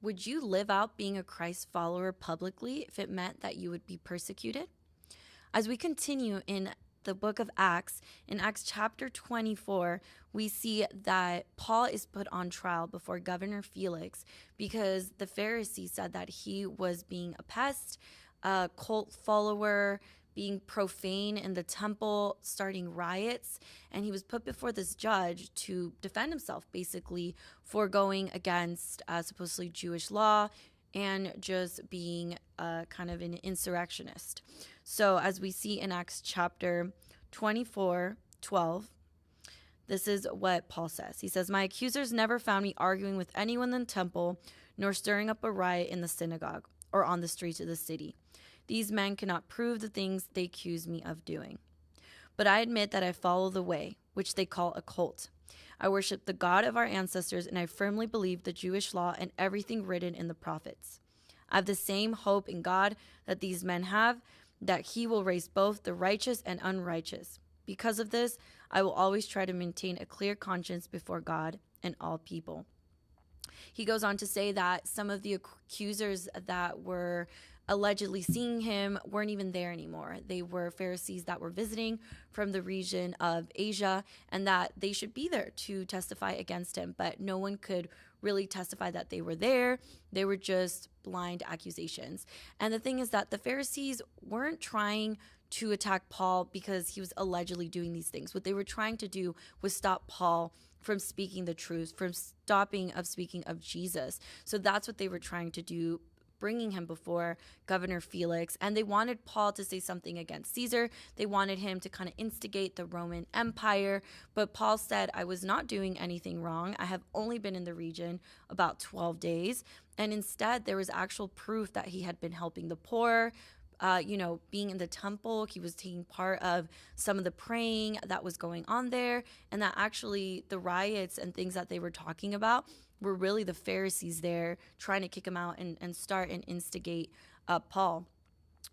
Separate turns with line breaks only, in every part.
Would you live out being a Christ follower publicly if it meant that you would be persecuted? As we continue in the book of Acts, in Acts chapter 24, we see that Paul is put on trial before Governor Felix because the Pharisees said that he was being a pest, a cult follower, being profane in the temple, starting riots. And he was put before this judge to defend himself, basically, for going against supposedly Jewish law and just being kind of an insurrectionist. So as we see in Acts chapter 24:12, this is what Paul says. He says, "My accusers never found me arguing with anyone in the temple, nor stirring up a riot in the synagogue or on the streets of the city. These men cannot prove the things they accuse me of doing. But I admit that I follow the way, which they call a cult. I worship the God of our ancestors, and I firmly believe the Jewish law and everything written in the prophets. I have the same hope in God that these men have, that he will raise both the righteous and unrighteous. Because of this, I will always try to maintain a clear conscience before God and all people." He goes on to say that some of the accusers that were allegedly seeing him weren't even there anymore. They were Pharisees that were visiting from the region of Asia, and that they should be there to testify against him, but no one could really testify that they were there. They were just blind accusations. And the thing is that the Pharisees weren't trying to attack Paul because he was allegedly doing these things. What they were trying to do was stop Paul from speaking the truth, from stopping of speaking of Jesus. So that's what they were trying to do, bringing him before Governor Felix. And they wanted Paul to say something against Caesar. They wanted him to kind of instigate the Roman Empire. But Paul said, "I was not doing anything wrong. I have only been in the region about 12 days. And instead, there was actual proof that he had been helping the poor, being in the temple. He was taking part of some of the praying that was going on there, and that actually the riots and things that they were talking about were really the Pharisees there trying to kick him out and start and instigate Paul."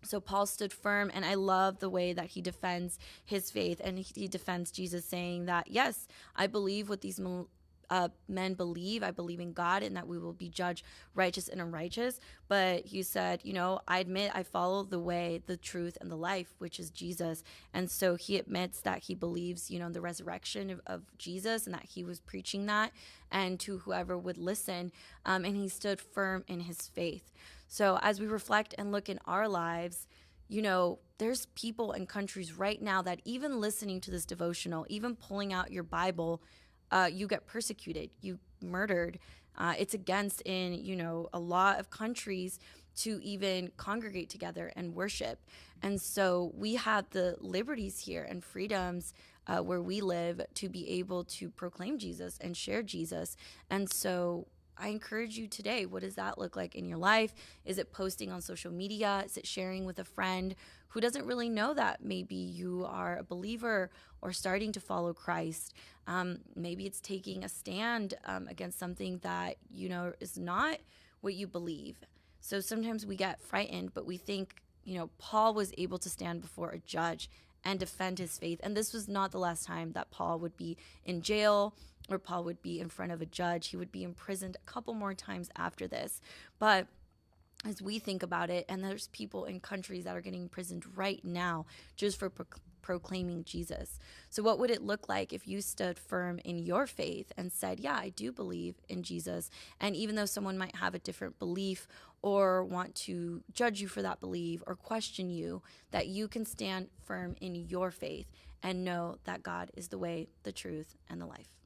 So Paul stood firm, and I love the way that he defends his faith, and he defends Jesus, saying that, yes, I believe what these men believe. I believe in God and that we will be judged righteous and unrighteous. But he said, I admit I follow the way, the truth, and the life, which is Jesus. And so he admits that he believes, in the resurrection of Jesus, and that he was preaching that and to whoever would listen. And he stood firm in his faith. So as we reflect and look in our lives, there's people and countries right now that even listening to this devotional, even pulling out your Bible, you get persecuted, you murdered. It's against in, a lot of countries to even congregate together and worship. And so we have the liberties here and freedoms where we live to be able to proclaim Jesus and share Jesus. And so I encourage you today, what does that look like in your life? Is it posting on social media? Is it sharing with a friend who doesn't really know that maybe you are a believer or starting to follow Christ? Maybe it's taking a stand against something that, is not what you believe. So sometimes we get frightened, but we think, Paul was able to stand before a judge and defend his faith. And this was not the last time that Paul would be in jail or Paul would be in front of a judge. He would be imprisoned a couple more times after this. But as we think about it, and there's people in countries that are getting imprisoned right now just for proclaiming Jesus. So what would it look like if you stood firm in your faith and said, yeah, I do believe in Jesus. And even though someone might have a different belief or want to judge you for that belief or question you, that you can stand firm in your faith and know that God is the way, the truth, and the life.